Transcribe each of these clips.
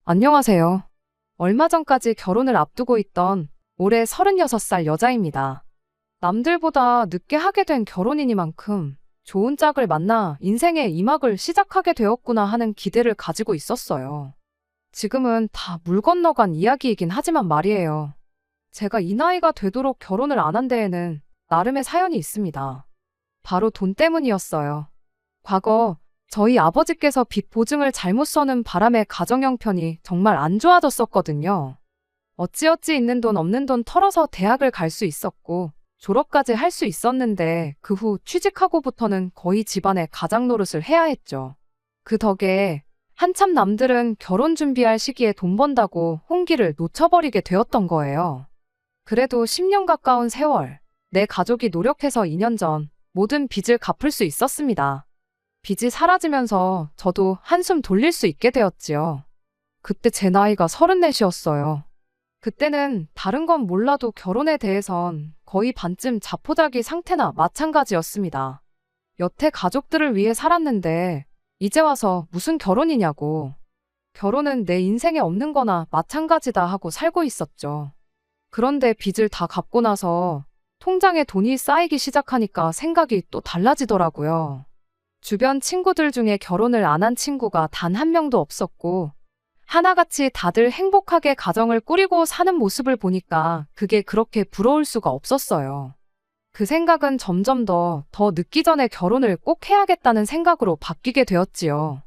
안녕하세요. 얼마 전까지 결혼을 앞두고 있던 올해 36살 여자입니다. 남들보다 늦게 하게 된 결혼이니만큼 좋은 짝을 만나 인생의 2막을 시작하게 되었구나 하는 기대를 가지고 있었어요. 지금은 다 물 건너간 이야기이긴 하지만 말이에요. 제가 이 나이가 되도록 결혼을 안 한 데에는 나름의 사연이 있습니다. 바로 돈 때문이었어요. 과거 저희 아버지께서 빚 보증을 잘못 써는 바람에 가정 형편이 정말 안 좋아졌었거든요. 어찌어찌 있는 돈 없는 돈 털어서 대학을 갈 수 있었고 졸업까지 할 수 있었는데 그 후 취직하고부터는 거의 집안의 가장 노릇을 해야 했죠. 그 덕에 한참 남들은 결혼 준비할 시기에 돈 번다고 혼기를 놓쳐버리게 되었던 거예요. 그래도 10년 가까운 세월, 내 가족이 노력해서 2년 전 모든 빚을 갚을 수 있었습니다. 빚이 사라지면서 저도 한숨 돌릴 수 있게 되었지요. 그때 제 나이가 34이었어요. 그때는 다른 건 몰라도 결혼에 대해선 거의 반쯤 자포자기 상태나 마찬가지였습니다. 여태 가족들을 위해 살았는데 이제 와서 무슨 결혼이냐고. 결혼은 내 인생에 없는 거나 마찬가지다 하고 살고 있었죠. 그런데 빚을 다 갚고 나서 통장에 돈이 쌓이기 시작하니까 생각이 또 달라지더라고요. 주변 친구들 중에 결혼을 안 한 친구가 단 한 명도 없었고 하나같이 다들 행복하게 가정을 꾸리고 사는 모습을 보니까 그게 그렇게 부러울 수가 없었어요. 그 생각은 점점 더 늦기 전에 결혼을 꼭 해야겠다는 생각으로 바뀌게 되었지요.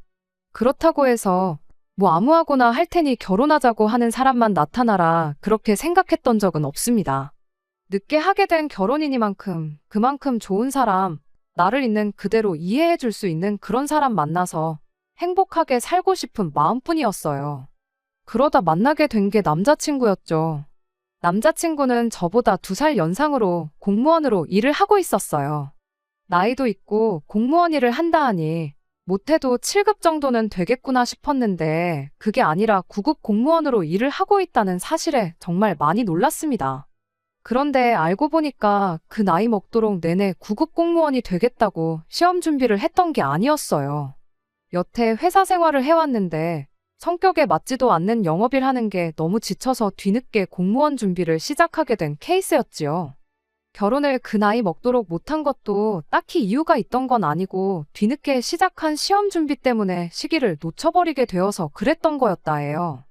그렇다고 해서 뭐 아무하고나 할 테니 결혼하자고 하는 사람만 나타나라 그렇게 생각했던 적은 없습니다. 늦게 하게 된 결혼이니만큼 그만큼 좋은 사람, 나를 있는 그대로 이해해 줄 수 있는 그런 사람 만나서 행복하게 살고 싶은 마음뿐이었어요. 그러다 만나게 된 게 남자친구였죠. 남자친구는 저보다 2살 연상으로 공무원으로 일을 하고 있었어요. 나이도 있고 공무원 일을 한다 하니 못해도 7급 정도는 되겠구나 싶었는데 그게 아니라 9급 공무원으로 일을 하고 있다는 사실에 정말 많이 놀랐습니다. 그런데 알고 보니까 그 나이 먹도록 내내 9급 공무원이 되겠다고 시험 준비를 했던 게 아니었어요. 여태 회사 생활을 해왔는데 성격에 맞지도 않는 영업일 하는 게 너무 지쳐서 뒤늦게 공무원 준비를 시작하게 된 케이스였지요. 결혼을 그 나이 먹도록 못한 것도 딱히 이유가 있던 건 아니고 뒤늦게 시작한 시험 준비 때문에 시기를 놓쳐버리게 되어서 그랬던 거였다 해요.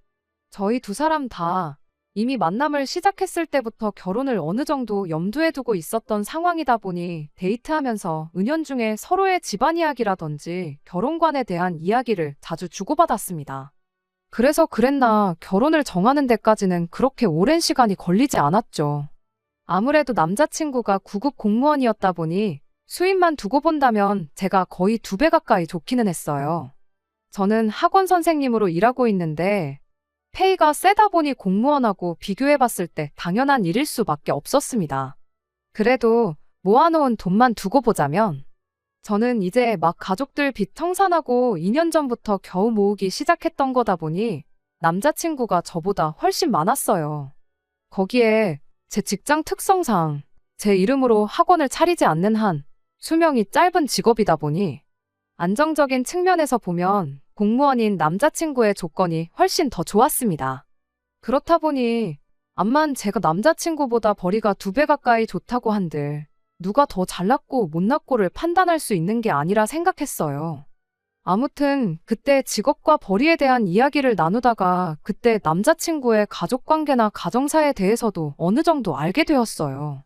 저희 2사람 다 이미 만남을 시작했을 때부터 결혼을 어느 정도 염두에 두고 있었던 상황이다 보니 데이트하면서 은연중에 서로의 집안 이야기라든지 결혼관에 대한 이야기를 자주 주고받았습니다. 그래서 그랬나 결혼을 정하는 데까지는 그렇게 오랜 시간이 걸리지 않았죠. 아무래도 남자친구가 9급 공무원이었다 보니 수입만 두고 본다면 제가 거의 2배 가까이 좋기는 했어요. 저는 학원 선생님으로 일하고 있는데 페이가 세다 보니 공무원하고 비교해봤을 때 당연한 일일 수밖에 없었습니다. 그래도 모아놓은 돈만 두고 보자면 저는 이제 막 가족들 빚 청산하고 2년 전부터 겨우 모으기 시작했던 거다 보니 남자친구가 저보다 훨씬 많았어요. 거기에 제 직장 특성상 제 이름으로 학원을 차리지 않는 한 수명이 짧은 직업이다 보니 안정적인 측면에서 보면 공무원인 남자친구의 조건이 훨씬 더 좋았습니다. 그렇다 보니 암만 제가 남자친구보다 벌이가 2배 가까이 좋다고 한들 누가 더 잘났고 못났고를 판단할 수 있는 게 아니라 생각했어요. 아무튼 그때 직업과 벌이에 대한 이야기를 나누다가 그때 남자친구의 가족관계나 가정사에 대해서도 어느 정도 알게 되었어요.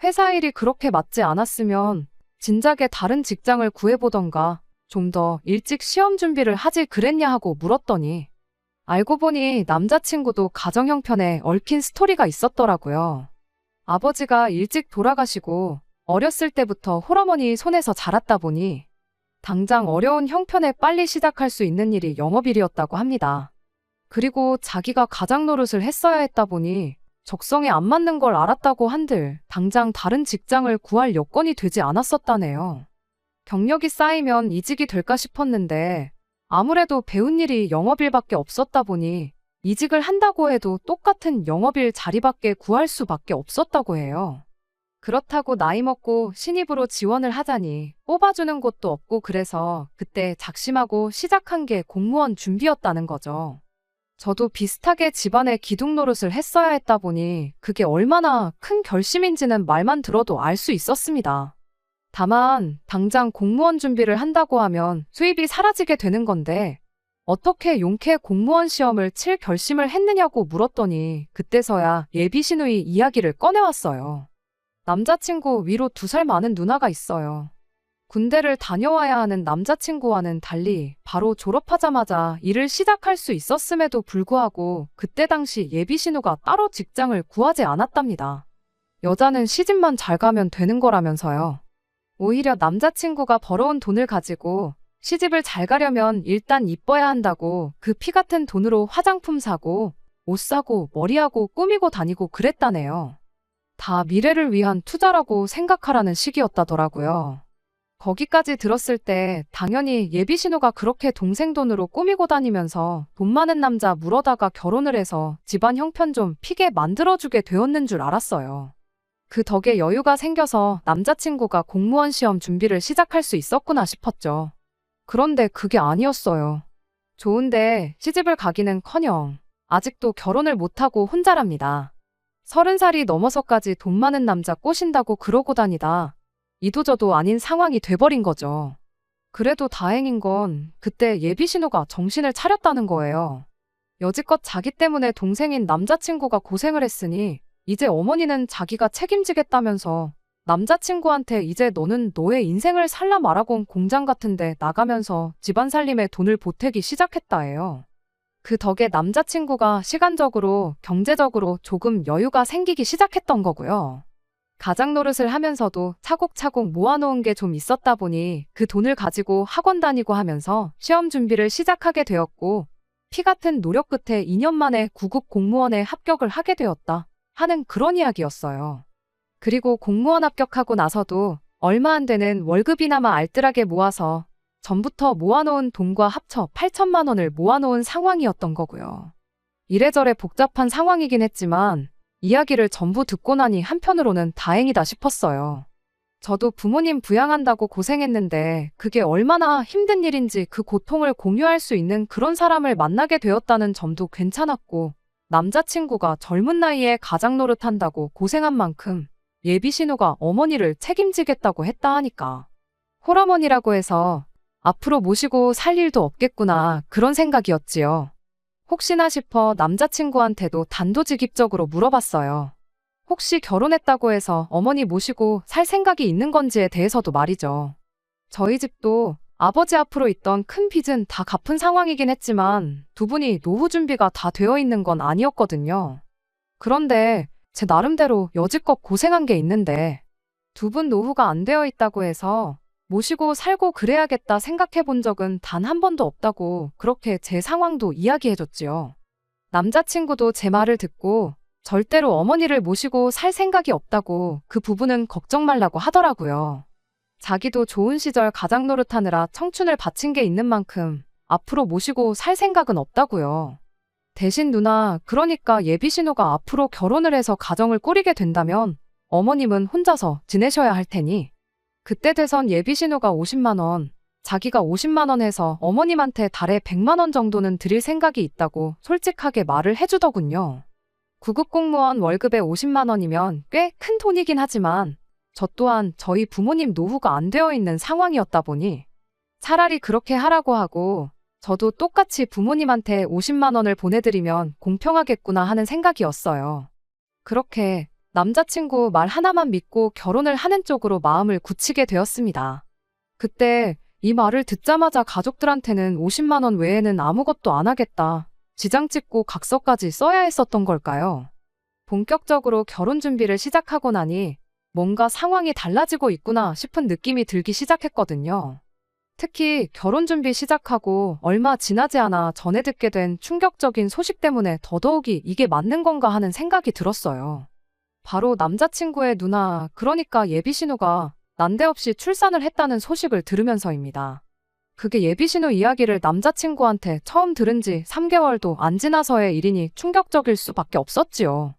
회사 일이 그렇게 맞지 않았으면 진작에 다른 직장을 구해보던가 좀 더 일찍 시험 준비를 하지 그랬냐 하고 물었더니 알고 보니 남자친구도 가정 형편에 얽힌 스토리가 있었더라고요. 아버지가 일찍 돌아가시고 어렸을 때부터 홀어머니 손에서 자랐다 보니 당장 어려운 형편에 빨리 시작할 수 있는 일이 영업일이었다고 합니다. 그리고 자기가 가장 노릇을 했어야 했다 보니 적성에 안 맞는 걸 알았다고 한들 당장 다른 직장을 구할 여건이 되지 않았었다네요. 경력이 쌓이면 이직이 될까 싶었는데 아무래도 배운 일이 영업일밖에 없었다 보니 이직을 한다고 해도 똑같은 영업일 자리밖에 구할 수밖에 없었다고 해요. 그렇다고 나이 먹고 신입으로 지원을 하자니 뽑아주는 곳도 없고 그래서 그때 작심하고 시작한 게 공무원 준비였다는 거죠. 저도 비슷하게 집안의 기둥 노릇을 했어야 했다 보니 그게 얼마나 큰 결심인지는 말만 들어도 알 수 있었습니다. 다만 당장 공무원 준비를 한다고 하면 수입이 사라지게 되는 건데 어떻게 용케 공무원 시험을 칠 결심을 했느냐고 물었더니 그때서야 예비 시누이 이야기를 꺼내왔어요. 남자친구 위로 2살 많은 누나가 있어요. 군대를 다녀와야 하는 남자친구와는 달리 바로 졸업하자마자 일을 시작할 수 있었음에도 불구하고 그때 당시 예비 신우가 따로 직장을 구하지 않았답니다. 여자는 시집만 잘 가면 되는 거라면서요. 오히려 남자친구가 벌어온 돈을 가지고 시집을 잘 가려면 일단 이뻐야 한다고 그 피 같은 돈으로 화장품 사고 옷 사고 머리하고 꾸미고 다니고 그랬다네요. 다 미래를 위한 투자라고 생각하라는 식이었다더라고요. 거기까지 들었을 때 당연히 예비 신우가 그렇게 동생 돈으로 꾸미고 다니면서 돈 많은 남자 물어다가 결혼을 해서 집안 형편 좀 피게 만들어주게 되었는 줄 알았어요. 그 덕에 여유가 생겨서 남자친구가 공무원 시험 준비를 시작할 수 있었구나 싶었죠. 그런데 그게 아니었어요. 좋은데 시집을 가기는커녕 아직도 결혼을 못하고 혼자랍니다. 30살이 넘어서까지 돈 많은 남자 꼬신다고 그러고 다니다 이도저도 아닌 상황이 돼버린 거죠. 그래도 다행인 건 그때 예비 신우가 정신을 차렸다는 거예요. 여지껏 자기 때문에 동생인 남자친구가 고생을 했으니 이제 어머니는 자기가 책임지겠다면서 남자친구한테 이제 너는 너의 인생을 살라 말하곤 공장 같은데 나가면서 집안 살림에 돈을 보태기 시작했다 해요. 그 덕에 남자친구가 시간적으로 경제적으로 조금 여유가 생기기 시작했던 거고요. 가장 노릇을 하면서도 차곡차곡 모아놓은 게 좀 있었다 보니 그 돈을 가지고 학원 다니고 하면서 시험 준비를 시작하게 되었고 피 같은 노력 끝에 2년 만에 9급 공무원에 합격을 하게 되었다 하는 그런 이야기였어요. 그리고 공무원 합격하고 나서도 얼마 안 되는 월급이나마 알뜰하게 모아서 전부터 모아놓은 돈과 합쳐 8천만 원을 모아놓은 상황이었던 거고요. 이래저래 복잡한 상황이긴 했지만 이야기를 전부 듣고 나니 한편으로는 다행이다 싶었어요. 저도 부모님 부양한다고 고생했는데 그게 얼마나 힘든 일인지 그 고통을 공유할 수 있는 그런 사람을 만나게 되었다는 점도 괜찮았고 남자친구가 젊은 나이에 가장 노릇한다고 고생한 만큼 예비 신우가 어머니를 책임지겠다고 했다 하니까 홀어머니라고 해서 앞으로 모시고 살 일도 없겠구나 그런 생각이었지요. 혹시나 싶어 남자친구한테도 단도직입적으로 물어봤어요. 혹시 결혼했다고 해서 어머니 모시고 살 생각이 있는 건지에 대해서도 말이죠. 저희 집도 아버지 앞으로 있던 큰 빚은 다 갚은 상황이긴 했지만 두 분이 노후 준비가 다 되어 있는 건 아니었거든요. 그런데 제 나름대로 여지껏 고생한 게 있는데 두 분 노후가 안 되어 있다고 해서 모시고 살고 그래야겠다 생각해 본 적은 단 한 번도 없다고 그렇게 제 상황도 이야기해줬지요. 남자친구도 제 말을 듣고 절대로 어머니를 모시고 살 생각이 없다고 그 부부는 걱정 말라고 하더라고요. 자기도 좋은 시절 가장 노릇하느라 청춘을 바친 게 있는 만큼 앞으로 모시고 살 생각은 없다고요. 대신 누나, 그러니까 예비 신우가 앞으로 결혼을 해서 가정을 꾸리게 된다면 어머님은 혼자서 지내셔야 할 테니 그때 돼선 예비 신우가 50만 원, 자기가 50만 원 해서 어머님한테 달에 100만 원 정도는 드릴 생각이 있다고 솔직하게 말을 해주더군요. 9급 공무원 월급에 50만 원이면 꽤 큰 돈이긴 하지만 저 또한 저희 부모님 노후가 안 되어 있는 상황이었다 보니 차라리 그렇게 하라고 하고 저도 똑같이 부모님한테 50만 원을 보내드리면 공평하겠구나 하는 생각이었어요. 그렇게 남자친구 말 하나만 믿고 결혼을 하는 쪽으로 마음을 굳히게 되었습니다. 그때 이 말을 듣자마자 가족들한테는 50만 원 외에는 아무것도 안 하겠다, 지장 찍고 각서까지 써야 했었던 걸까요? 본격적으로 결혼 준비를 시작하고 나니 뭔가 상황이 달라지고 있구나 싶은 느낌이 들기 시작했거든요. 특히 결혼 준비 시작하고 얼마 지나지 않아 전해 듣게 된 충격적인 소식 때문에 더더욱이 이게 맞는 건가 하는 생각이 들었어요. 바로 남자친구의 누나, 그러니까 예비 신우가 난데없이 출산을 했다는 소식을 들으면서입니다. 그게 예비 신우 이야기를 남자친구한테 처음 들은 지 3개월도 안 지나서의 일이니 충격적일 수밖에 없었지요.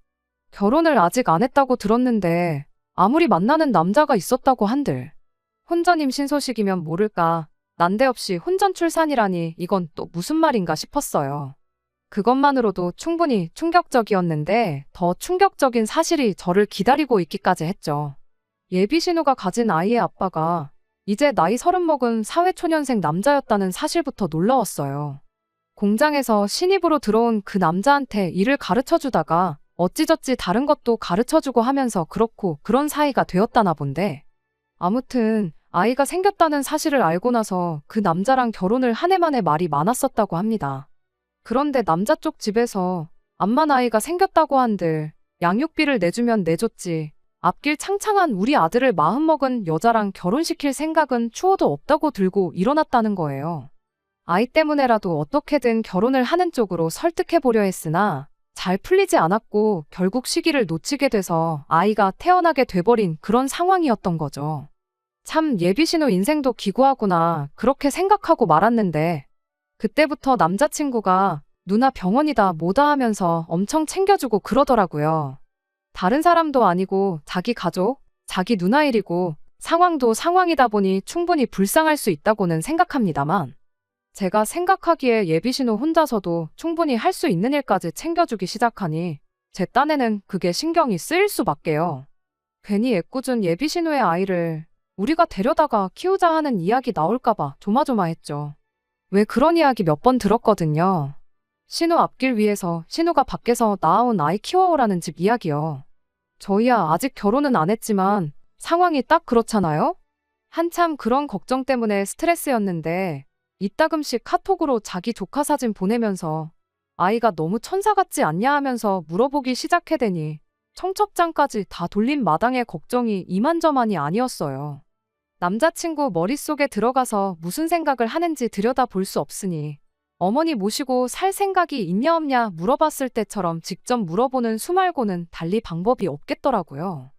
결혼을 아직 안 했다고 들었는데 아무리 만나는 남자가 있었다고 한들 혼전 임신 소식이면 모를까 난데없이 혼전 출산이라니 이건 또 무슨 말인가 싶었어요. 그것만으로도 충분히 충격적이었는데 더 충격적인 사실이 저를 기다리고 있기까지 했죠. 예비 신우가 가진 아이의 아빠가 이제 나이 30 먹은 사회초년생 남자였다는 사실부터 놀라웠어요. 공장에서 신입으로 들어온 그 남자한테 일을 가르쳐주다가 어찌저찌 다른 것도 가르쳐주고 하면서 그렇고 그런 사이가 되었다나 본데, 아무튼 아이가 생겼다는 사실을 알고 나서 그 남자랑 결혼을 한 해 만에 말이 많았었다고 합니다. 그런데 남자 쪽 집에서 암만 아이가 생겼다고 한들 양육비를 내주면 내줬지 앞길 창창한 우리 아들을 마음먹은 여자랑 결혼시킬 생각은 추호도 없다고 들고 일어났다는 거예요. 아이 때문에라도 어떻게든 결혼을 하는 쪽으로 설득해보려 했으나 잘 풀리지 않았고 결국 시기를 놓치게 돼서 아이가 태어나게 돼버린 그런 상황이었던 거죠. 참 예비신우 인생도 기구하구나 그렇게 생각하고 말았는데, 그때부터 남자친구가 누나 병원이다 뭐다 하면서 엄청 챙겨주고 그러더라고요. 다른 사람도 아니고 자기 가족, 자기 누나 일이고 상황도 상황이다 보니 충분히 불쌍할 수 있다고는 생각합니다만, 제가 생각하기에 예비신우 혼자서도 충분히 할 수 있는 일까지 챙겨주기 시작하니 제 딴에는 그게 신경이 쓰일 수밖에요. 괜히 애꿎은 예비신우의 아이를 우리가 데려다가 키우자 하는 이야기 나올까봐 조마조마했죠. 왜 그런 이야기 몇 번 들었거든요. 신우 앞길 위해서 신우가 밖에서 낳아온 아이 키워오라는 집 이야기요. 저희야 아직 결혼은 안 했지만 상황이 딱 그렇잖아요? 한참 그런 걱정 때문에 스트레스였는데 이따금씩 카톡으로 자기 조카 사진 보내면서 아이가 너무 천사 같지 않냐 하면서 물어보기 시작해대니 청첩장까지 다 돌린 마당에 걱정이 이만저만이 아니었어요. 남자친구 머릿속에 들어가서 무슨 생각을 하는지 들여다볼 수 없으니 어머니 모시고 살 생각이 있냐 없냐 물어봤을 때처럼 직접 물어보는 수 말고는 달리 방법이 없겠더라고요.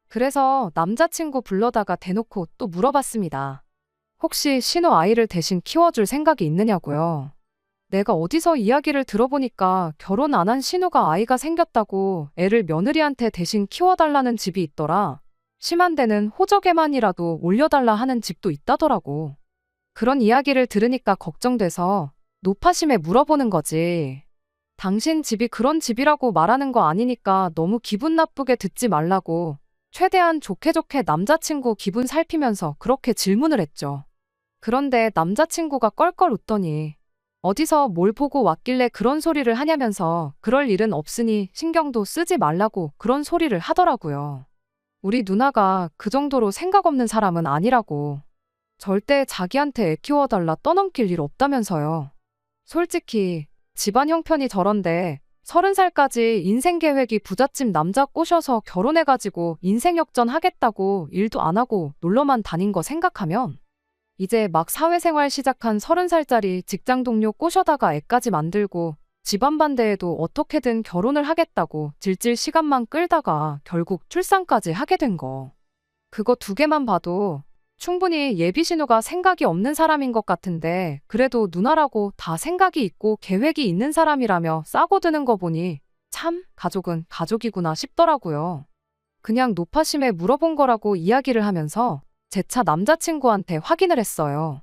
그래서 남자친구 불러다가 대놓고 또 물어봤습니다. 혹시 신우 아이를 대신 키워줄 생각이 있느냐고요. 내가 어디서 이야기를 들어보니까 결혼 안 한 신우가 아이가 생겼다고 애를 며느리한테 대신 키워달라는 집이 있더라. 심한 데는 호적에만이라도 올려달라 하는 집도 있다더라고. 그런 이야기를 들으니까 걱정돼서 노파심에 물어보는 거지. 당신 집이 그런 집이라고 말하는 거 아니니까 너무 기분 나쁘게 듣지 말라고 최대한 좋게 좋게 남자친구 기분 살피면서 그렇게 질문을 했죠. 그런데 남자친구가 껄껄 웃더니 어디서 뭘 보고 왔길래 그런 소리를 하냐면서 그럴 일은 없으니 신경도 쓰지 말라고 그런 소리를 하더라고요. 우리 누나가 그 정도로 생각 없는 사람은 아니라고. 절대 자기한테 애 키워달라 떠넘길 일 없다면서요. 솔직히 집안 형편이 저런데 30살까지 인생 계획이 부잣집 남자 꼬셔서 결혼해가지고 인생 역전 하겠다고 일도 안 하고 놀러만 다닌 거 생각하면 이제 막 사회생활 시작한 30살짜리 직장 동료 꼬셔다가 애까지 만들고 집안 반대에도 어떻게든 결혼을 하겠다고 질질 시간만 끌다가 결국 출산까지 하게 된 거. 그거 두 개만 봐도 충분히 예비신우가 생각이 없는 사람인 것 같은데 그래도 누나라고 다 생각이 있고 계획이 있는 사람이라며 싸고 드는 거 보니 참 가족은 가족이구나 싶더라고요. 그냥 노파심에 물어본 거라고 이야기를 하면서 재차 남자친구한테 확인을 했어요.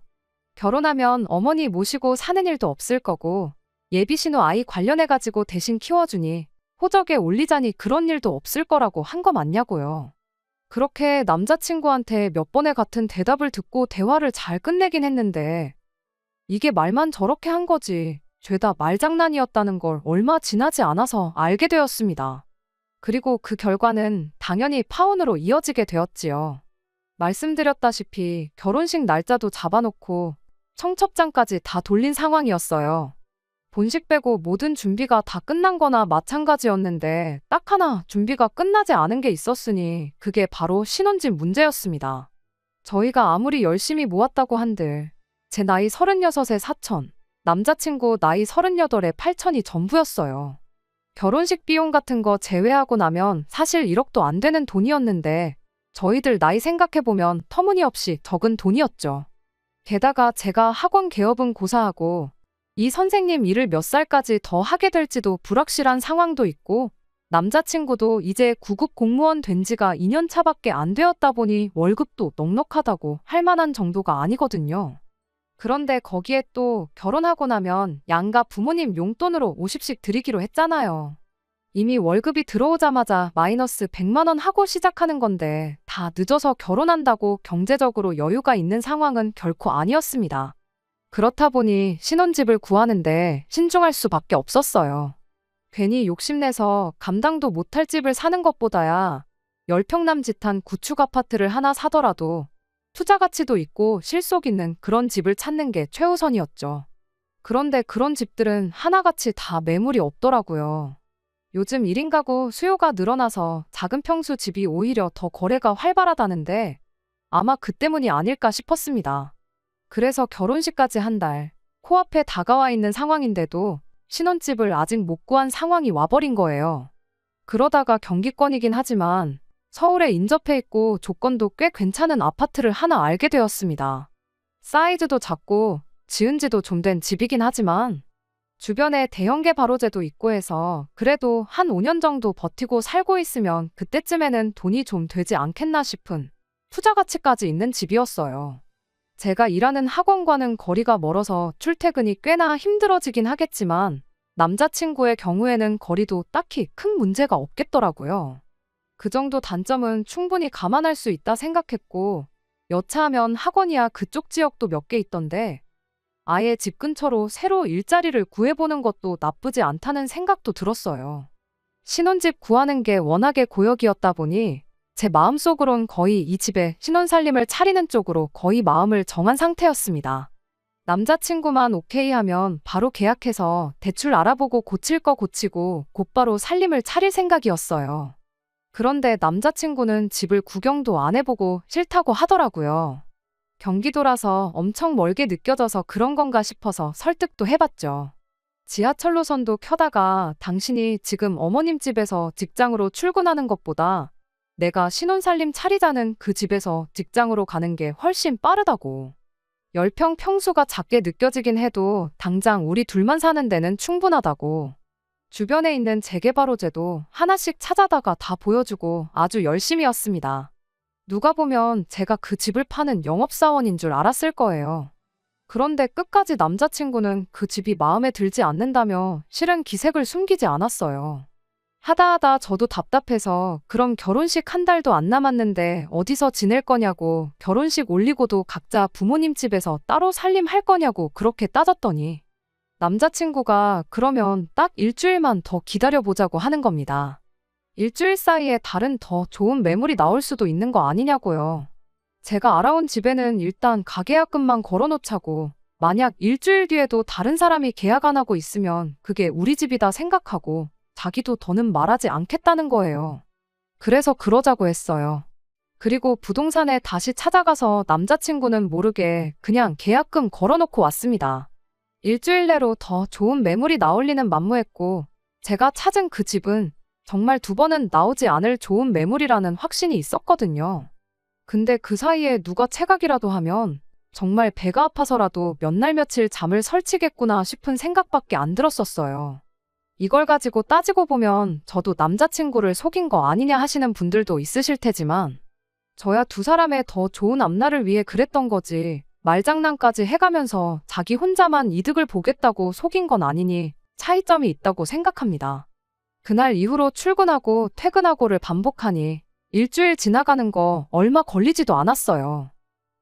결혼하면 어머니 모시고 사는 일도 없을 거고 예비신우 아이 관련해가지고 대신 키워주니 호적에 올리자니 그런 일도 없을 거라고 한 거 맞냐고요. 그렇게 남자친구한테 몇 번의 같은 대답을 듣고 대화를 잘 끝내긴 했는데 이게 말만 저렇게 한 거지 죄다 말장난이었다는 걸 얼마 지나지 않아서 알게 되었습니다. 그리고 그 결과는 당연히 파혼으로 이어지게 되었지요. 말씀드렸다시피 결혼식 날짜도 잡아놓고 청첩장까지 다 돌린 상황이었어요. 본식 빼고 모든 준비가 다 끝난 거나 마찬가지였는데 딱 하나 준비가 끝나지 않은 게 있었으니 그게 바로 신혼집 문제였습니다. 저희가 아무리 열심히 모았다고 한들 제 나이 36에 4천, 남자친구 나이 38에 8천이 전부였어요. 결혼식 비용 같은 거 제외하고 나면 사실 1억도 안 되는 돈이었는데 저희들 나이 생각해보면 터무니없이 적은 돈이었죠. 게다가 제가 학원 개업은 고사하고 이 선생님 일을 몇 살까지 더 하게 될지도 불확실한 상황도 있고 남자친구도 이제 9급 공무원 된 지가 2년 차밖에 안 되었다 보니 월급도 넉넉하다고 할 만한 정도가 아니거든요. 그런데 거기에 또 결혼하고 나면 양가 부모님 용돈으로 50씩 드리기로 했잖아요. 이미 월급이 들어오자마자 마이너스 100만 원 하고 시작하는 건데 다 늦어서 결혼한다고 경제적으로 여유가 있는 상황은 결코 아니었습니다. 그렇다 보니 신혼집을 구하는데 신중할 수밖에 없었어요. 괜히 욕심내서 감당도 못할 집을 사는 것보다야 10평 남짓한 구축 아파트를 하나 사더라도 투자 가치도 있고 실속 있는 그런 집을 찾는 게 최우선이었죠. 그런데 그런 집들은 하나같이 다 매물이 없더라고요. 요즘 1인 가구 수요가 늘어나서 작은 평수 집이 오히려 더 거래가 활발하다는데 아마 그 때문이 아닐까 싶었습니다. 그래서 결혼식까지 한 달 코앞에 다가와 있는 상황인데도 신혼집을 아직 못 구한 상황이 와버린 거예요. 그러다가 경기권이긴 하지만 서울에 인접해 있고 조건도 꽤 괜찮은 아파트를 하나 알게 되었습니다. 사이즈도 작고 지은 지도 좀 된 집이긴 하지만 주변에 대형계 바로제도 있고 해서 그래도 한 5년 정도 버티고 살고 있으면 그때쯤에는 돈이 좀 되지 않겠나 싶은 투자 가치까지 있는 집이었어요. 제가 일하는 학원과는 거리가 멀어서 출퇴근이 꽤나 힘들어지긴 하겠지만 남자친구의 경우에는 거리도 딱히 큰 문제가 없겠더라고요. 그 정도 단점은 충분히 감안할 수 있다 생각했고 여차하면 학원이야 그쪽 지역도 몇 개 있던데 아예 집 근처로 새로 일자리를 구해보는 것도 나쁘지 않다는 생각도 들었어요. 신혼집 구하는 게 워낙에 고역이었다 보니 제 마음속으론 거의 이 집에 신혼살림을 차리는 쪽으로 거의 마음을 정한 상태였습니다. 남자친구만 오케이 하면 바로 계약해서 대출 알아보고 고칠 거 고치고 곧바로 살림을 차릴 생각이었어요. 그런데 남자친구는 집을 구경도 안 해보고 싫다고 하더라고요. 경기도라서 엄청 멀게 느껴져서 그런 건가 싶어서 설득도 해봤죠. 지하철 노선도 켜다가 당신이 지금 어머님 집에서 직장으로 출근하는 것보다 내가 신혼살림 차리자는 그 집에서 직장으로 가는 게 훨씬 빠르다고. 10평 평수가 작게 느껴지긴 해도 당장 우리 둘만 사는 데는 충분하다고. 주변에 있는 재개발호재도 하나씩 찾아다가 다 보여주고 아주 열심히였습니다. 누가 보면 제가 그 집을 파는 영업사원인 줄 알았을 거예요. 그런데 끝까지 남자친구는 그 집이 마음에 들지 않는다며 실은 기색을 숨기지 않았어요. 하다 저도 답답해서 그럼 결혼식 한 달도 안 남았는데 어디서 지낼 거냐고 결혼식 올리고도 각자 부모님 집에서 따로 살림할 거냐고 그렇게 따졌더니 남자친구가 그러면 딱 일주일만 더 기다려보자고 하는 겁니다. 일주일 사이에 다른 더 좋은 매물이 나올 수도 있는 거 아니냐고요. 제가 알아온 집에는 일단 가계약금만 걸어놓자고 만약 일주일 뒤에도 다른 사람이 계약 안 하고 있으면 그게 우리 집이다 생각하고 자기도 더는 말하지 않겠다는 거예요. 그래서 그러자고 했어요. 그리고 부동산에 다시 찾아가서 남자친구는 모르게 그냥 계약금 걸어놓고 왔습니다. 일주일 내로 더 좋은 매물이 나올 리는 만무했고 제가 찾은 그 집은 정말 2번은 나오지 않을 좋은 매물이라는 확신이 있었거든요. 근데 그 사이에 누가 체각이라도 하면 정말 배가 아파서라도 몇 날 며칠 잠을 설치겠구나 싶은 생각밖에 안 들었었어요. 이걸 가지고 따지고 보면 저도 남자친구를 속인 거 아니냐 하시는 분들도 있으실 테지만 저야 두 사람의 더 좋은 앞날을 위해 그랬던 거지 말장난까지 해가면서 자기 혼자만 이득을 보겠다고 속인 건 아니니 차이점이 있다고 생각합니다. 그날 이후로 출근하고 퇴근하고를 반복하니 일주일 지나가는 거 얼마 걸리지도 않았어요.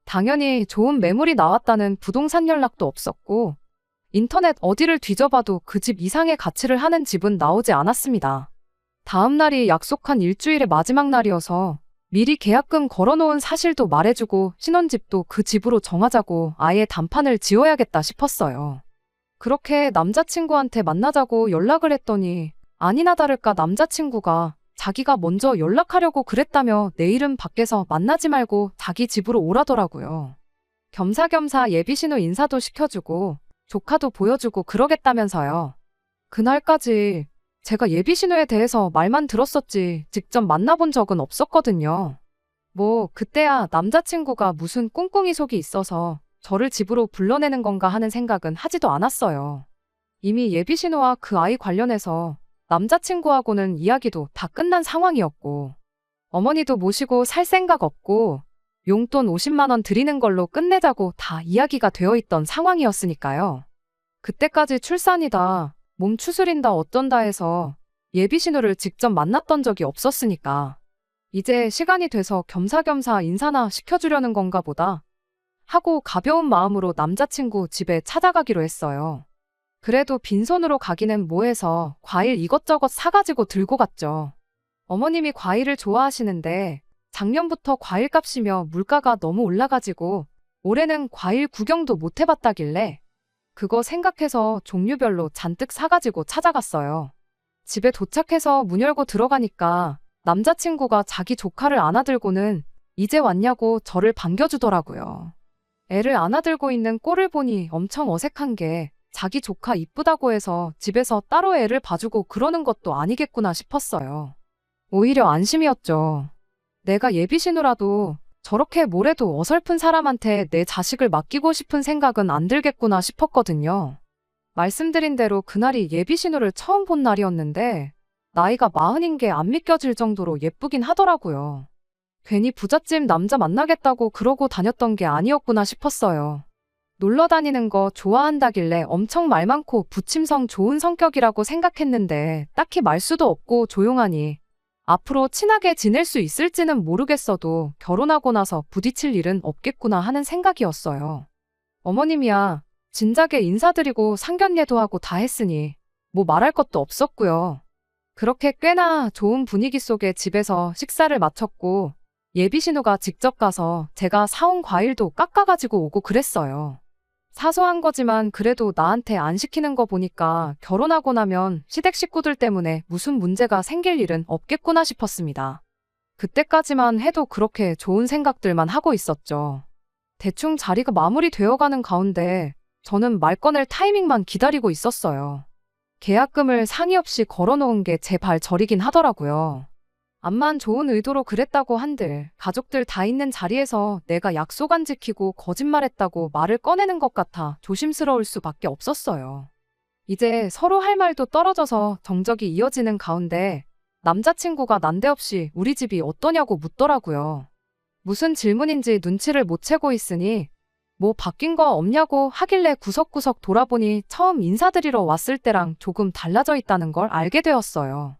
당연히 좋은 매물이 나왔다는 부동산 연락도 없었고 인터넷 어디를 뒤져봐도 그 집 이상의 가치를 하는 집은 나오지 않았습니다. 다음 날이 약속한 일주일의 마지막 날이어서 미리 계약금 걸어놓은 사실도 말해주고 신혼집도 그 집으로 정하자고 아예 단판을 지어야겠다 싶었어요. 그렇게 남자친구한테 만나자고 연락을 했더니 아니나 다를까 남자친구가 자기가 먼저 연락하려고 그랬다며 내일은 밖에서 만나지 말고 자기 집으로 오라더라고요. 겸사겸사 예비신우 인사도 시켜주고 조카도 보여주고 그러겠다면서요. 그날까지 제가 예비신우에 대해서 말만 들었었지 직접 만나본 적은 없었거든요. 뭐 그때야 남자친구가 무슨 꿍꿍이 속이 있어서 저를 집으로 불러내는 건가 하는 생각은 하지도 않았어요. 이미 예비신우와 그 아이 관련해서 남자친구하고는 이야기도 다 끝난 상황이었고 어머니도 모시고 살 생각 없고 용돈 50만 원 드리는 걸로 끝내자고 다 이야기가 되어 있던 상황이었으니까요. 그때까지 출산이다, 몸 추스린다 어쩐다 해서 예비 신우를 직접 만났던 적이 없었으니까 이제 시간이 돼서 겸사겸사 인사나 시켜주려는 건가 보다 하고 가벼운 마음으로 남자친구 집에 찾아가기로 했어요. 그래도 빈손으로 가기는 뭐해서 과일 이것저것 사가지고 들고 갔죠. 어머님이 과일을 좋아하시는데 작년부터 과일값이며 물가가 너무 올라가지고 올해는 과일 구경도 못 해봤다길래 그거 생각해서 종류별로 잔뜩 사가지고 찾아갔어요. 집에 도착해서 문 열고 들어가니까 남자친구가 자기 조카를 안아들고는 이제 왔냐고 저를 반겨주더라고요. 애를 안아들고 있는 꼴을 보니 엄청 어색한 게 자기 조카 이쁘다고 해서 집에서 따로 애를 봐주고 그러는 것도 아니겠구나 싶었어요. 오히려 안심이었죠. 내가 예비신우라도 저렇게 뭐래도 어설픈 사람한테 내 자식을 맡기고 싶은 생각은 안 들겠구나 싶었거든요. 말씀드린 대로 그날이 예비신우를 처음 본 날이었는데 나이가 40인 게 안 믿겨질 정도로 예쁘긴 하더라고요. 괜히 부잣집 남자 만나겠다고 그러고 다녔던 게 아니었구나 싶었어요. 놀러 다니는 거 좋아한다길래 엄청 말 많고 부침성 좋은 성격이라고 생각했는데 딱히 말수도 없고 조용하니 앞으로 친하게 지낼 수 있을지는 모르겠어도 결혼하고 나서 부딪힐 일은 없겠구나 하는 생각이었어요. 어머님이야 진작에 인사드리고 상견례도 하고 다 했으니 뭐 말할 것도 없었고요. 그렇게 꽤나 좋은 분위기 속에 집에서 식사를 마쳤고 예비신우가 직접 가서 제가 사온 과일도 깎아가지고 오고 그랬어요. 사소한 거지만 그래도 나한테 안 시키는 거 보니까 결혼하고 나면 시댁 식구들 때문에 무슨 문제가 생길 일은 없겠구나 싶었습니다. 그때까지만 해도 그렇게 좋은 생각들만 하고 있었죠. 대충 자리가 마무리되어가는 가운데 저는 말 꺼낼 타이밍만 기다리고 있었어요. 계약금을 상의 없이 걸어놓은 게 제 발 저리긴 하더라고요. 암만 좋은 의도로 그랬다고 한들 가족들 다 있는 자리에서 내가 약속 안 지키고 거짓말했다고 말을 꺼내는 것 같아 조심스러울 수밖에 없었어요. 이제 서로 할 말도 떨어져서 정적이 이어지는 가운데 남자친구가 난데없이 우리 집이 어떠냐고 묻더라고요. 무슨 질문인지 눈치를 못 채고 있으니 뭐 바뀐 거 없냐고 하길래 구석구석 돌아보니 처음 인사드리러 왔을 때랑 조금 달라져 있다는 걸 알게 되었어요.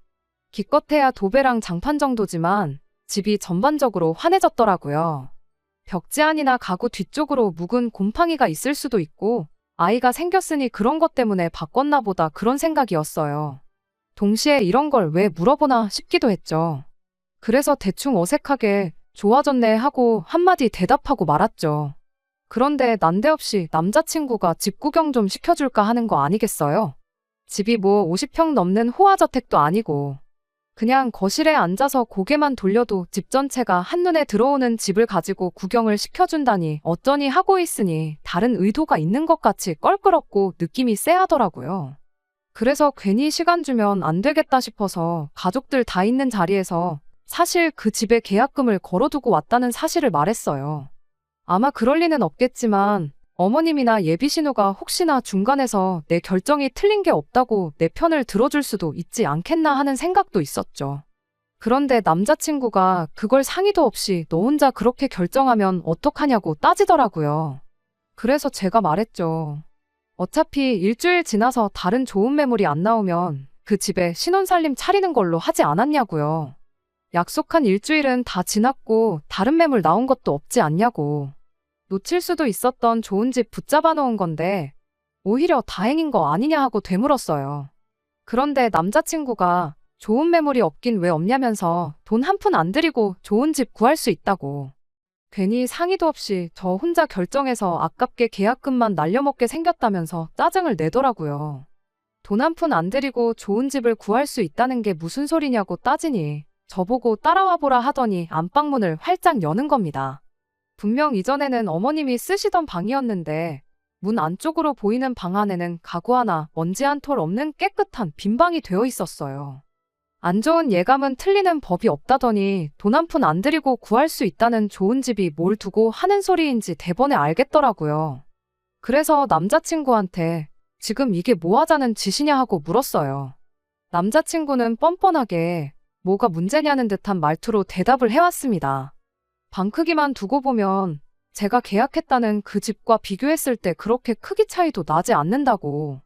기껏해야 도배랑 장판 정도지만 집이 전반적으로 환해졌더라고요. 벽지 안이나 가구 뒤쪽으로 묵은 곰팡이가 있을 수도 있고 아이가 생겼으니 그런 것 때문에 바꿨나 보다 그런 생각이었어요. 동시에 이런 걸 왜 물어보나 싶기도 했죠. 그래서 대충 어색하게 좋아졌네 하고 한마디 대답하고 말았죠. 그런데 난데없이 남자친구가 집 구경 좀 시켜줄까 하는 거 아니겠어요? 집이 뭐 50평 넘는 호화저택도 아니고 그냥 거실에 앉아서 고개만 돌려도 집 전체가 한눈에 들어오는 집을 가지고 구경을 시켜준다니 어쩌니 하고 있으니 다른 의도가 있는 것 같이 껄끄럽고 느낌이 쎄하더라고요. 그래서 괜히 시간 주면 안 되겠다 싶어서 가족들 다 있는 자리에서 사실 그 집에 계약금을 걸어두고 왔다는 사실을 말했어요. 아마 그럴 리는 없겠지만 어머님이나 예비신우가 혹시나 중간에서 내 결정이 틀린 게 없다고 내 편을 들어줄 수도 있지 않겠나 하는 생각도 있었죠. 그런데 남자친구가 그걸 상의도 없이 너 혼자 그렇게 결정하면 어떡하냐고 따지더라고요. 그래서 제가 말했죠. 어차피 일주일 지나서 다른 좋은 매물이 안 나오면 그 집에 신혼살림 차리는 걸로 하지 않았냐고요. 약속한 일주일은 다 지났고 다른 매물 나온 것도 없지 않냐고. 놓칠 수도 있었던 좋은 집 붙잡아 놓은 건데 오히려 다행인 거 아니냐 하고 되물었어요. 그런데 남자친구가 좋은 매물이 없긴 왜 없냐면서 돈 한 푼 안 들이고 좋은 집 구할 수 있다고. 괜히 상의도 없이 저 혼자 결정해서 아깝게 계약금만 날려먹게 생겼다면서 짜증을 내더라고요. 돈 한 푼 안 들이고 좋은 집을 구할 수 있다는 게 무슨 소리냐고 따지니 저보고 따라와 보라 하더니 안방문을 활짝 여는 겁니다. 분명 이전에는 어머님이 쓰시던 방이었는데 문 안쪽으로 보이는 방 안에는 가구 하나, 먼지 한 톨 없는 깨끗한 빈 방이 되어 있었어요. 안 좋은 예감은 틀리는 법이 없다더니 돈 한 푼 안 들이고 구할 수 있다는 좋은 집이 뭘 두고 하는 소리인지 대번에 알겠더라고요. 그래서 남자친구한테 지금 이게 뭐 하자는 짓이냐 하고 물었어요. 남자친구는 뻔뻔하게 뭐가 문제냐는 듯한 말투로 대답을 해왔습니다. 방 크기만 두고 보면 제가 계약했다는 그 집과 비교했을 때 그렇게 크기 차이도 나지 않는다고.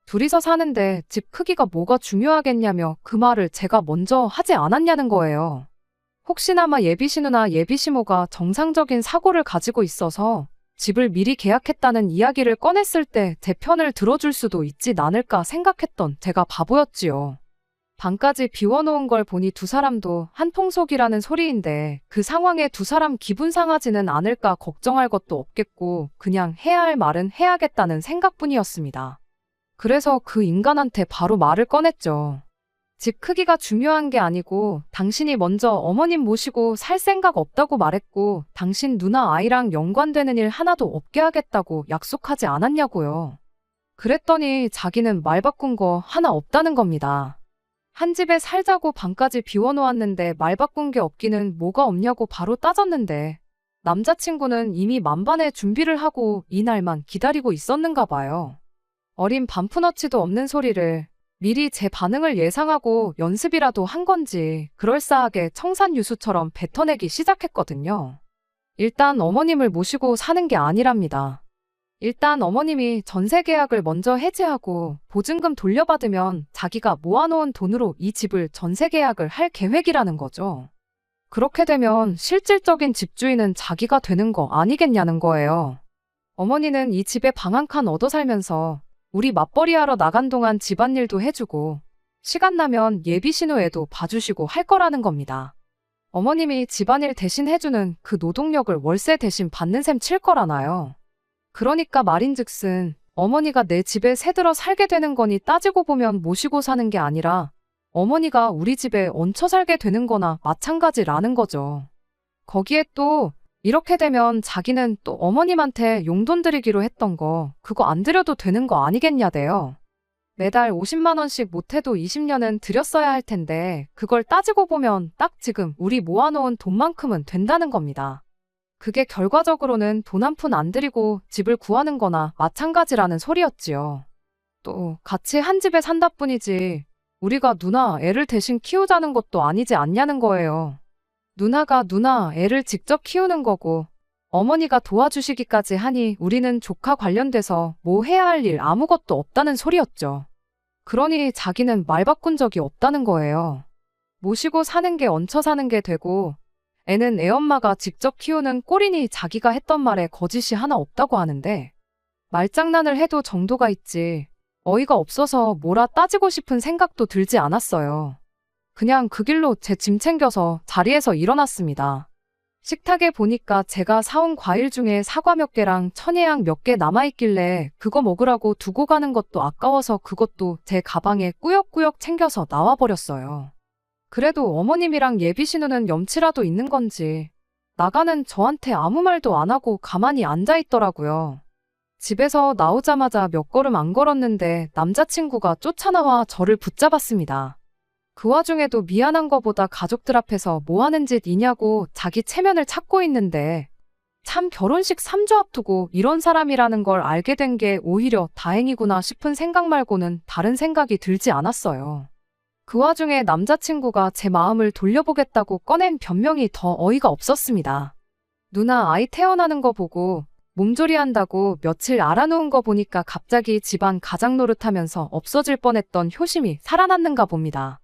둘이서 사는데 집 크기가 뭐가 중요하겠냐며 그 말을 제가 먼저 하지 않았냐는 거예요. 혹시나마 예비신우나 예비시모가 정상적인 사고를 가지고 있어서 집을 미리 계약했다는 이야기를 꺼냈을 때 제 편을 들어줄 수도 있지 않을까 생각했던 제가 바보였지요. 방까지 비워놓은 걸 보니 두 사람도 한통속이라는 소리인데 그 상황에 두 사람 기분 상하지는 않을까 걱정할 것도 없겠고 그냥 해야 할 말은 해야겠다는 생각뿐이었습니다. 그래서 그 인간한테 바로 말을 꺼냈죠. 집 크기가 중요한 게 아니고 당신이 먼저 어머님 모시고 살 생각 없다고 말했고 당신 누나 아이랑 연관되는 일 하나도 없게 하겠다고 약속하지 않았냐고요. 그랬더니 자기는 말 바꾼 거 하나 없다는 겁니다. 한 집에 살자고 방까지 비워놓았는데 말 바꾼 게 없기는 뭐가 없냐고 바로 따졌는데 남자친구는 이미 만반의 준비를 하고 이날만 기다리고 있었는가 봐요. 어린 반푼어치도 없는 소리를 미리 제 반응을 예상하고 연습이라도 한 건지 그럴싸하게 청산유수처럼 뱉어내기 시작했거든요. 일단 어머님을 모시고 사는 게 아니랍니다. 일단 어머님이 전세 계약을 먼저 해지하고 보증금 돌려받으면 자기가 모아놓은 돈으로 이 집을 전세 계약을 할 계획이라는 거죠. 그렇게 되면 실질적인 집주인은 자기가 되는 거 아니겠냐는 거예요. 어머니는 이 집에 방 한 칸 얻어 살면서 우리 맞벌이 하러 나간 동안 집안일도 해주고 시간 나면 예비신우 애도 봐주시고 할 거라는 겁니다. 어머님이 집안일 대신 해주는 그 노동력을 월세 대신 받는 셈 칠 거라나요. 그러니까 말인즉슨 어머니가 내 집에 새들어 살게 되는 거니 따지고 보면 모시고 사는 게 아니라 어머니가 우리 집에 얹혀 살게 되는 거나 마찬가지라는 거죠. 거기에 또 이렇게 되면 자기는 또 어머님한테 용돈 드리기로 했던 거 그거 안 드려도 되는 거 아니겠냐대요. 매달 50만 원씩 못해도 20년은 드렸어야 할 텐데 그걸 따지고 보면 딱 지금 우리 모아놓은 돈만큼은 된다는 겁니다. 그게 결과적으로는 돈 한 푼 안 드리고 집을 구하는 거나 마찬가지라는 소리였지요. 또 같이 한 집에 산다 뿐이지 우리가 누나 애를 대신 키우자는 것도 아니지 않냐는 거예요. 누나가 누나 애를 직접 키우는 거고 어머니가 도와주시기까지 하니 우리는 조카 관련돼서 뭐 해야 할 일 아무것도 없다는 소리였죠. 그러니 자기는 말 바꾼 적이 없다는 거예요. 모시고 사는 게 얹혀 사는 게 되고 애는 애엄마가 직접 키우는 꼴이니 자기가 했던 말에 거짓이 하나 없다고 하는데 말장난을 해도 정도가 있지 어이가 없어서 뭐라 따지고 싶은 생각도 들지 않았어요. 그냥 그 길로 제 짐 챙겨서 자리에서 일어났습니다. 식탁에 보니까 제가 사온 과일 중에 사과 몇 개랑 천혜향 몇 개 남아있길래 그거 먹으라고 두고 가는 것도 아까워서 그것도 제 가방에 꾸역꾸역 챙겨서 나와버렸어요. 그래도 어머님이랑 예비신우는 염치라도 있는 건지 나가는 저한테 아무 말도 안 하고 가만히 앉아있더라고요. 집에서 나오자마자 몇 걸음 안 걸었는데 남자친구가 쫓아나와 저를 붙잡았습니다. 그 와중에도 미안한 거보다 가족들 앞에서 뭐 하는 짓이냐고 자기 체면을 찾고 있는데 참 결혼식 3주 앞두고 이런 사람이라는 걸 알게 된 게 오히려 다행이구나 싶은 생각 말고는 다른 생각이 들지 않았어요. 그 와중에 남자친구가 제 마음을 돌려보겠다고 꺼낸 변명이 더 어이가 없었습니다. 누나 아이 태어나는 거 보고 몸조리 한다고 며칠 알아놓은 거 보니까 갑자기 집안 가장 노릇하면서 없어질 뻔했던 효심이 살아났는가 봅니다.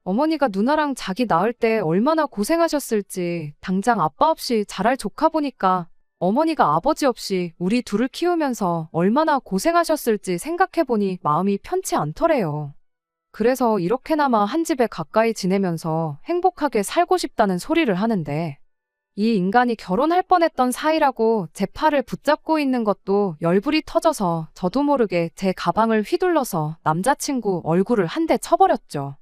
어머니가 누나랑 자기 낳을 때 얼마나 고생하셨을지 당장 아빠 없이 자랄 조카 보니까 어머니가 아버지 없이 우리 둘을 키우면서 얼마나 고생하셨을지 생각해보니 마음이 편치 않더래요. 그래서 이렇게나마 한 집에 가까이 지내면서 행복하게 살고 싶다는 소리를 하는데 이 인간이 결혼할 뻔했던 사이라고 제 팔을 붙잡고 있는 것도 열불이 터져서 저도 모르게 제 가방을 휘둘러서 남자친구 얼굴을 한 대 쳐버렸죠.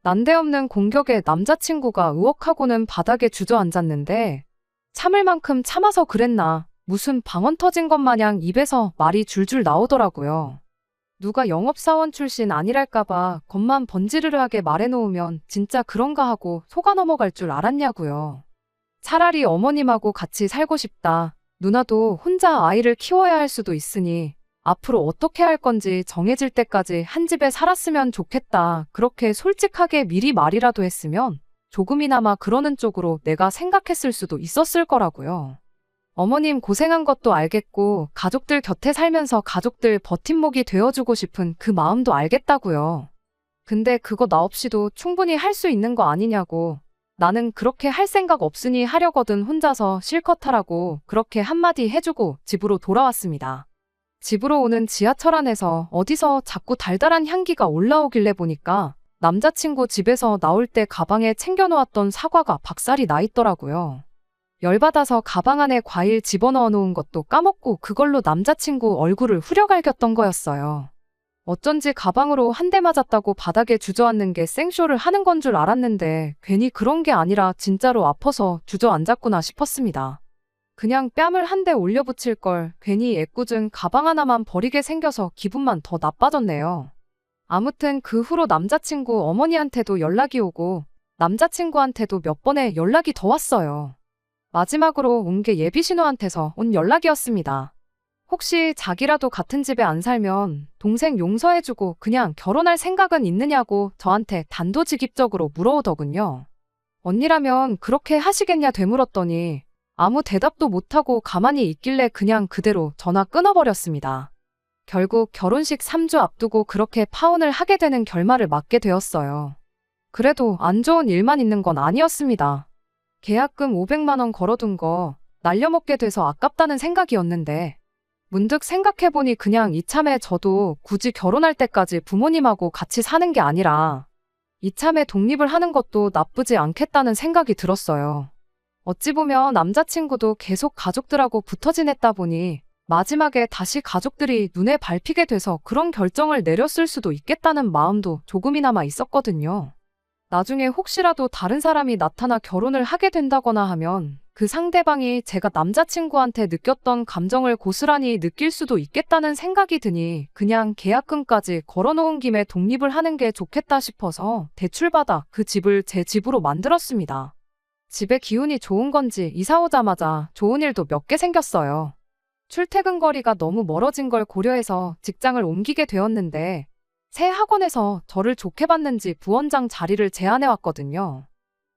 난데없는 공격에 남자친구가 으억하고는 바닥에 주저앉았는데 참을 만큼 참아서 그랬나 무슨 방언 터진 것 마냥 입에서 말이 줄줄 나오더라고요. 누가 영업사원 출신 아니랄까봐 겉만 번지르르하게 말해놓으면 진짜 그런가 하고 속아 넘어갈 줄 알았냐고요. 차라리 어머님하고 같이 살고 싶다. 누나도 혼자 아이를 키워야 할 수도 있으니 앞으로 어떻게 할 건지 정해질 때까지 한 집에 살았으면 좋겠다. 그렇게 솔직하게 미리 말이라도 했으면 조금이나마 그러는 쪽으로 내가 생각했을 수도 있었을 거라고요. 어머님 고생한 것도 알겠고 가족들 곁에 살면서 가족들 버팀목이 되어주고 싶은 그 마음도 알겠다고요. 근데 그거 나 없이도 충분히 할 수 있는 거 아니냐고. 나는 그렇게 할 생각 없으니 하려거든 혼자서 실컷 하라고 그렇게 한마디 해주고 집으로 돌아왔습니다. 집으로 오는 지하철 안에서 어디서 자꾸 달달한 향기가 올라오길래 보니까 남자친구 집에서 나올 때 가방에 챙겨놓았던 사과가 박살이 나 있더라고요. 열받아서 가방 안에 과일 집어넣어 놓은 것도 까먹고 그걸로 남자친구 얼굴을 후려갈겼던 거였어요. 어쩐지 가방으로 한 대 맞았다고 바닥에 주저앉는 게 생쇼를 하는 건 줄 알았는데 괜히 그런 게 아니라 진짜로 아파서 주저앉았구나 싶었습니다. 그냥 뺨을 한 대 올려붙일 걸 괜히 애꿎은 가방 하나만 버리게 생겨서 기분만 더 나빠졌네요. 아무튼 그 후로 남자친구 어머니한테도 연락이 오고 남자친구한테도 몇 번의 연락이 더 왔어요. 마지막으로 온 게 예비신우한테서 온 연락이었습니다. 혹시 자기라도 같은 집에 안 살면 동생 용서해주고 그냥 결혼할 생각은 있느냐고 저한테 단도직입적으로 물어오더군요. 언니라면 그렇게 하시겠냐 되물었더니 아무 대답도 못하고 가만히 있길래 그냥 그대로 전화 끊어버렸습니다. 결국 결혼식 3주 앞두고 그렇게 파혼을 하게 되는 결말을 맞게 되었어요. 그래도 안 좋은 일만 있는 건 아니었습니다. 계약금 500만 원 걸어둔 거 날려먹게 돼서 아깝다는 생각이었는데 문득 생각해보니 그냥 이참에 저도 굳이 결혼할 때까지 부모님하고 같이 사는 게 아니라 이참에 독립을 하는 것도 나쁘지 않겠다는 생각이 들었어요. 어찌 보면 남자친구도 계속 가족들하고 붙어 지냈다 보니 마지막에 다시 가족들이 눈에 밟히게 돼서 그런 결정을 내렸을 수도 있겠다는 마음도 조금이나마 있었거든요. 나중에 혹시라도 다른 사람이 나타나 결혼을 하게 된다거나 하면 그 상대방이 제가 남자친구한테 느꼈던 감정을 고스란히 느낄 수도 있겠다는 생각이 드니 그냥 계약금까지 걸어놓은 김에 독립을 하는 게 좋겠다 싶어서 대출받아 그 집을 제 집으로 만들었습니다. 집에 기운이 좋은 건지 이사 오자마자 좋은 일도 몇 개 생겼어요. 출퇴근 거리가 너무 멀어진 걸 고려해서 직장을 옮기게 되었는데 새 학원에서 저를 좋게 봤는지 부원장 자리를 제안해왔거든요.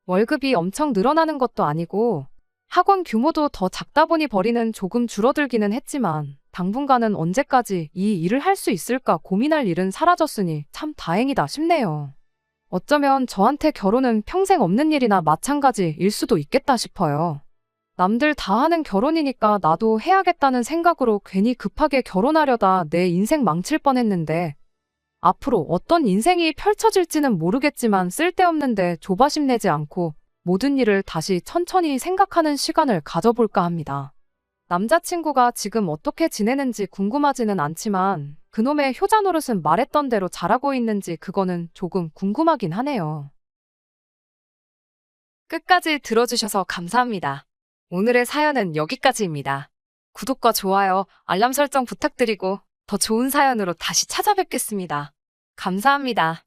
월급이 엄청 늘어나는 것도 아니고 학원 규모도 더 작다 보니 벌이는 조금 줄어들기는 했지만 당분간은 언제까지 이 일을 할 수 있을까 고민할 일은 사라졌으니 참 다행이다 싶네요. 어쩌면 저한테 결혼은 평생 없는 일이나 마찬가지일 수도 있겠다 싶어요. 남들 다 하는 결혼이니까 나도 해야겠다는 생각으로 괜히 급하게 결혼하려다 내 인생 망칠 뻔했는데 앞으로 어떤 인생이 펼쳐질지는 모르겠지만 쓸데없는데 조바심 내지 않고 모든 일을 다시 천천히 생각하는 시간을 가져볼까 합니다. 남자친구가 지금 어떻게 지내는지 궁금하지는 않지만 그놈의 효자 노릇은 말했던 대로 잘하고 있는지 그거는 조금 궁금하긴 하네요. 끝까지 들어주셔서 감사합니다. 오늘의 사연은 여기까지입니다. 구독과 좋아요, 알람 설정 부탁드리고 더 좋은 사연으로 다시 찾아뵙겠습니다. 감사합니다.